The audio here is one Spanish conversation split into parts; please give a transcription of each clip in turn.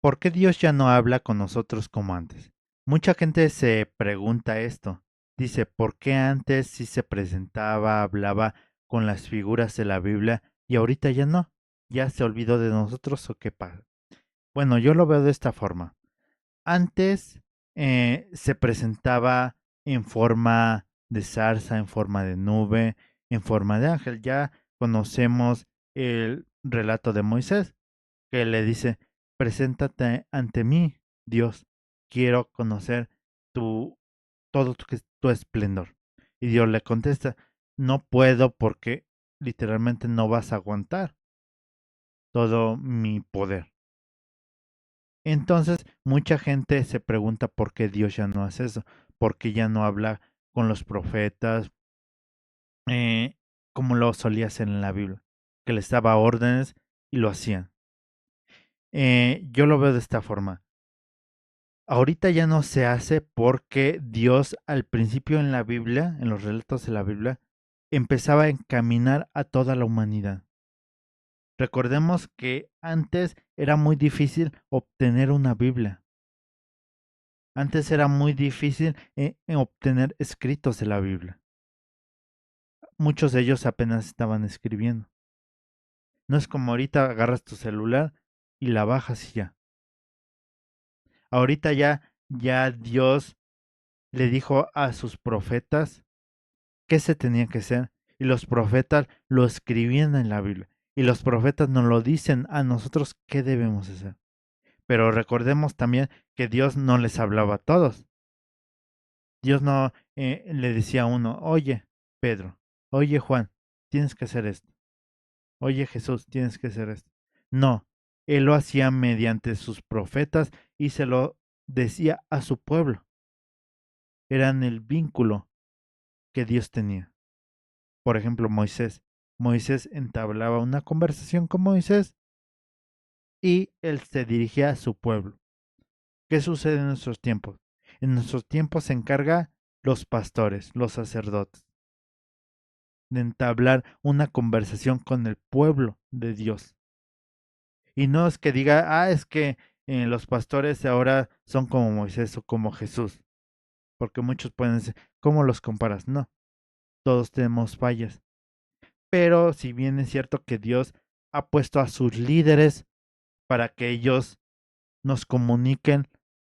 ¿Por qué Dios ya no habla con nosotros como antes? Mucha gente se pregunta esto. Dice, ¿por qué antes sí se presentaba, hablaba con las figuras de la Biblia y ahorita ya no? ¿Ya se olvidó de nosotros o qué pasa? Bueno, yo lo veo de esta forma. Antes se presentaba en forma de zarza, en forma de nube, en forma de ángel. Ya conocemos el relato de Moisés que le dice, preséntate ante mí, Dios, quiero conocer tu, todo tu esplendor. Y Dios le contesta, no puedo porque literalmente no vas a aguantar todo mi poder. Entonces, mucha gente se pregunta por qué Dios ya no hace eso, por qué ya no habla con los profetas, eh, como lo solía hacer en la Biblia, que les daba órdenes y lo hacían. Yo lo veo de esta forma. Ahorita ya no se hace porque Dios al principio en la Biblia, en los relatos de la Biblia, empezaba a encaminar a toda la humanidad. Recordemos que antes era muy difícil obtener una Biblia. Antes era muy difícil obtener escritos de la Biblia. Muchos de ellos apenas estaban escribiendo. No es como ahorita agarras tu celular y la bajas y ya. Ahorita ya Dios le dijo a sus profetas qué se tenía que hacer. Y los profetas lo escribían en la Biblia. Y los profetas nos lo dicen a nosotros qué debemos hacer. Pero recordemos también que Dios no les hablaba a todos. Dios no le decía a uno, oye, Pedro, oye, Juan, tienes que hacer esto. Oye, Jesús, tienes que hacer esto. No, Él lo hacía mediante sus profetas y se lo decía a su pueblo. Eran el vínculo que Dios tenía. Por ejemplo, Moisés. Moisés entablaba una conversación con Moisés y él se dirigía a su pueblo. ¿Qué sucede en nuestros tiempos? En nuestros tiempos se encarga los pastores, los sacerdotes, de entablar una conversación con el pueblo de Dios. Y no es que diga, es que los pastores ahora son como Moisés o como Jesús, porque muchos pueden decir, ¿cómo los comparas? No, todos tenemos fallas. Pero si bien es cierto que Dios ha puesto a sus líderes para que ellos nos comuniquen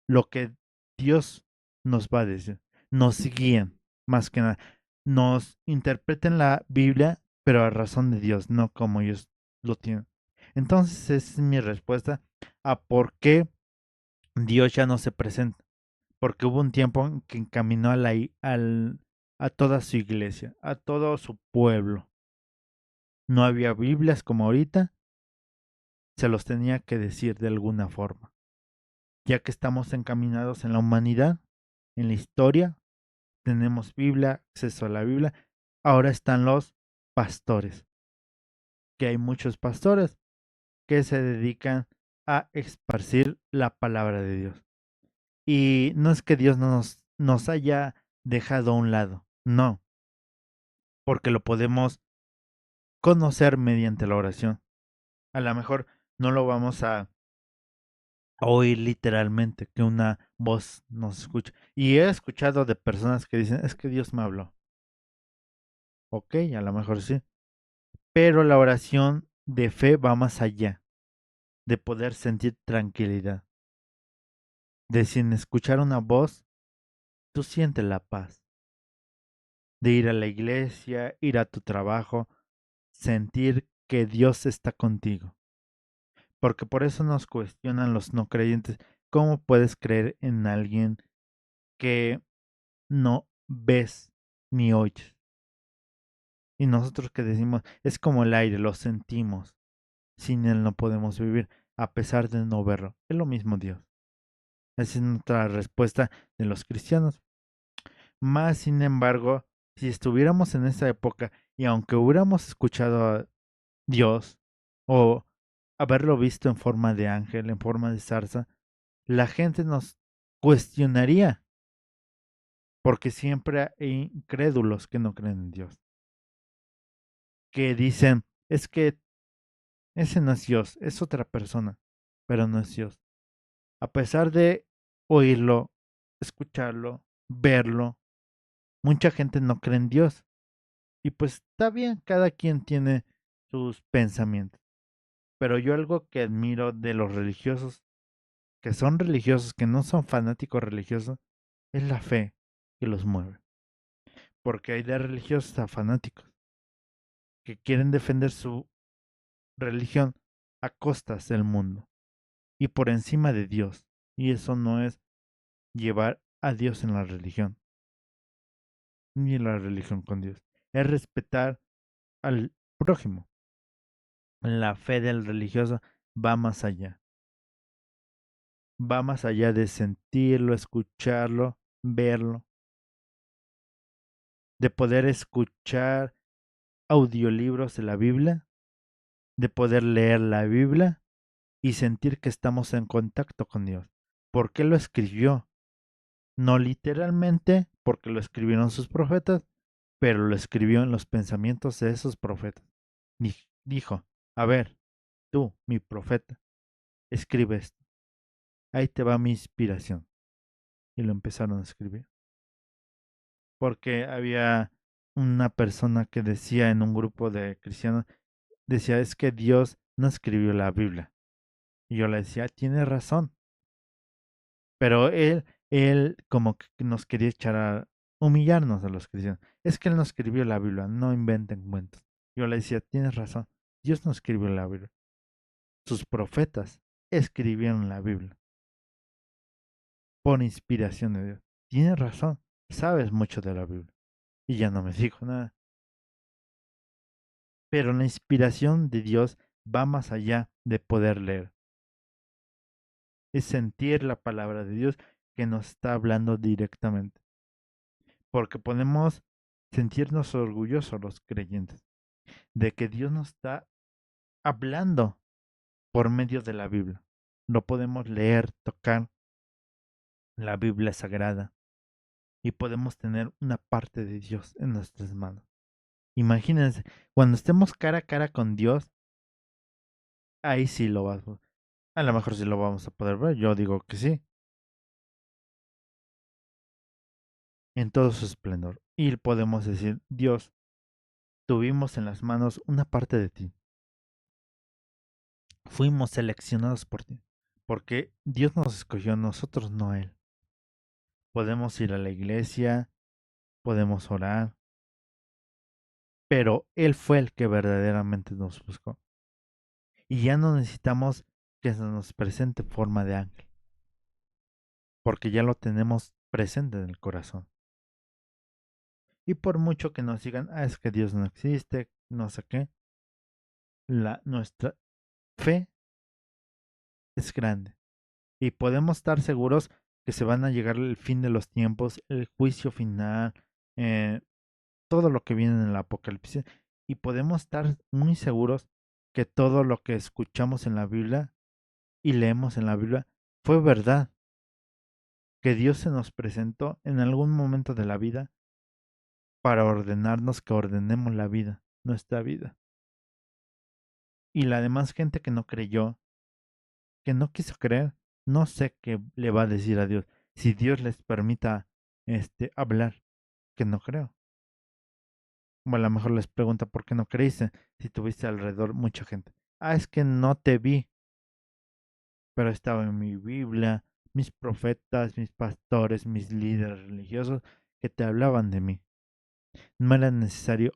lo que Dios nos va a decir, nos guíen, más que nada, nos interpreten la Biblia, pero a razón de Dios, no como ellos lo tienen. Entonces, esa es mi respuesta a por qué Dios ya no se presenta, porque hubo un tiempo en que encaminó a toda su iglesia, a todo su pueblo. No había Biblias como ahorita, se los tenía que decir de alguna forma. Ya que estamos encaminados en la humanidad, en la historia, tenemos Biblia, acceso a la Biblia, ahora están los pastores, que hay muchos pastores que se dedican a esparcir la palabra de Dios. Y no es que Dios no nos haya dejado a un lado, no, porque lo podemos conocer mediante la oración. A lo mejor no lo vamos a oír literalmente, que una voz nos escucha. Y he escuchado de personas que dicen, es que Dios me habló. Ok, a lo mejor sí. Pero la oración de fe va más allá, de poder sentir tranquilidad. De sin escuchar una voz, tú sientes la paz. De ir a la iglesia, ir a tu trabajo, sentir que Dios está contigo. Porque por eso nos cuestionan los no creyentes, ¿cómo puedes creer en alguien que no ves ni oyes? Y nosotros que decimos, es como el aire, lo sentimos, sin él no podemos vivir, a pesar de no verlo. Es lo mismo Dios. Esa es nuestra respuesta de los cristianos. Más sin embargo, si estuviéramos en esa época y aunque hubiéramos escuchado a Dios o haberlo visto en forma de ángel, en forma de zarza, la gente nos cuestionaría, porque siempre hay incrédulos que no creen en Dios, que dicen, es que ese no es Dios, es otra persona, pero no es Dios. A pesar de oírlo, escucharlo, verlo, mucha gente no cree en Dios. Y pues está bien, cada quien tiene sus pensamientos. Pero yo algo que admiro de los religiosos, que son religiosos, que no son fanáticos religiosos, es la fe que los mueve. Porque hay de religiosos a fanáticos que quieren defender su religión a costas del mundo y por encima de Dios. Y eso no es llevar a Dios en la religión, ni la religión con Dios. Es respetar al prójimo. La fe del religioso va más allá. Va más allá de sentirlo, escucharlo, verlo, de poder escuchar audiolibros de la Biblia, de poder leer la Biblia y sentir que estamos en contacto con Dios. ¿Por qué lo escribió? No literalmente, porque lo escribieron sus profetas, pero lo escribió en los pensamientos de esos profetas. Dijo, a ver, tú, mi profeta, escribe esto. Ahí te va mi inspiración. Y lo empezaron a escribir. Porque había una persona que decía en un grupo de cristianos, decía, es que Dios no escribió la Biblia. Y yo le decía, tiene razón. Pero él como que nos quería echar a humillarnos a los cristianos. Es que él no escribió la Biblia, no inventen cuentos. Yo le decía, tienes razón, Dios no escribió la Biblia. Sus profetas escribieron la Biblia por inspiración de Dios. Tienes razón, sabes mucho de la Biblia. Y ya no me dijo nada. Pero la inspiración de Dios va más allá de poder leer. Es sentir la palabra de Dios que nos está hablando directamente. Porque podemos sentirnos orgullosos los creyentes de que Dios nos está hablando por medio de la Biblia. Lo podemos leer, tocar, la Biblia sagrada y podemos tener una parte de Dios en nuestras manos. Imagínense, cuando estemos cara a cara con Dios, ahí sí lo vamos. A lo mejor sí lo vamos a poder ver, yo digo que sí, en todo su esplendor. Y podemos decir, Dios, tuvimos en las manos una parte de ti. Fuimos seleccionados por ti, porque Dios nos escogió a nosotros, no a Él. Podemos ir a la iglesia, podemos orar, pero Él fue el que verdaderamente nos buscó. Y ya no necesitamos que se nos presente en forma de ángel, porque ya lo tenemos presente en el corazón. Y por mucho que nos digan, es que Dios no existe, no sé qué, nuestra fe es grande. Y podemos estar seguros que se van a llegar el fin de los tiempos, el juicio final, eh, todo lo que viene en el Apocalipsis. Y podemos estar muy seguros que todo lo que escuchamos en la Biblia y leemos en la Biblia fue verdad. Que Dios se nos presentó en algún momento de la vida para ordenarnos que ordenemos la vida, nuestra vida. Y la demás gente que no creyó, que no quiso creer, no sé qué le va a decir a Dios. Si Dios les permita hablar, que no creo. O a lo mejor les pregunta por qué no creíste si tuviste alrededor mucha gente. Ah, es que no te vi, pero estaba en mi Biblia, mis profetas, mis pastores, mis líderes religiosos que te hablaban de mí. No era necesario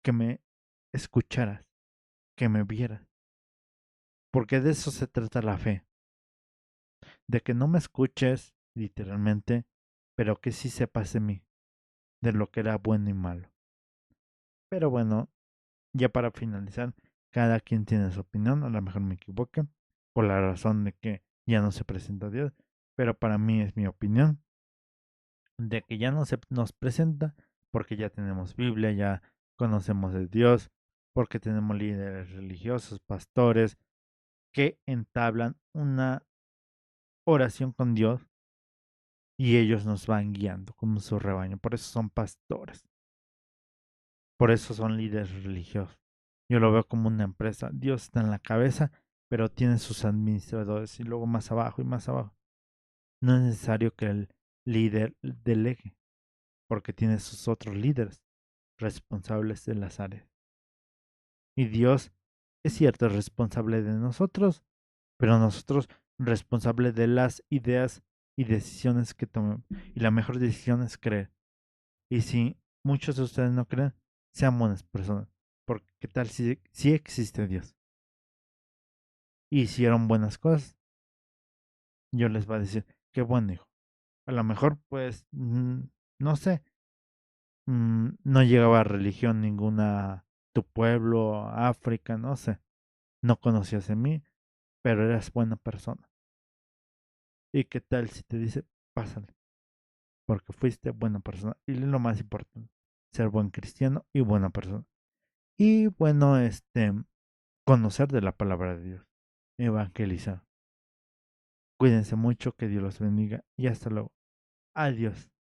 que me escucharas, que me vieras, porque de eso se trata la fe, de que no me escuches literalmente, pero que sí sepas de mí, de lo que era bueno y malo. Pero bueno, ya para finalizar, cada quien tiene su opinión, a lo mejor me equivoque, por la razón de que ya no se presenta Dios, pero para mí es mi opinión, de que ya no se nos presenta porque ya tenemos Biblia, ya conocemos de Dios, porque tenemos líderes religiosos, pastores, que entablan una oración con Dios y ellos nos van guiando como su rebaño. Por eso son pastores, por eso son líderes religiosos. Yo lo veo como una empresa. Dios está en la cabeza pero tiene sus administradores y luego más abajo y más abajo. No es necesario que el líder delegue, porque tiene sus otros líderes responsables de las áreas. Y Dios, es cierto, es responsable de nosotros, pero nosotros responsable de las ideas y decisiones que tomemos. Y la mejor decisión es creer. Y si muchos de ustedes no creen, sean buenas personas. Porque qué tal si existe Dios. Y hicieron buenas cosas, yo les va a decir, qué bueno hijo. A lo mejor, pues, no sé, no llegaba a religión ninguna, tu pueblo, África, no sé. No conocías en mí, pero eras buena persona. ¿Y qué tal si te dice, pásale? Porque fuiste buena persona. Y lo más importante, ser buen cristiano y buena persona. Y bueno, conocer de la palabra de Dios. Evangelizar. Cuídense mucho, que Dios los bendiga y hasta luego. Adiós.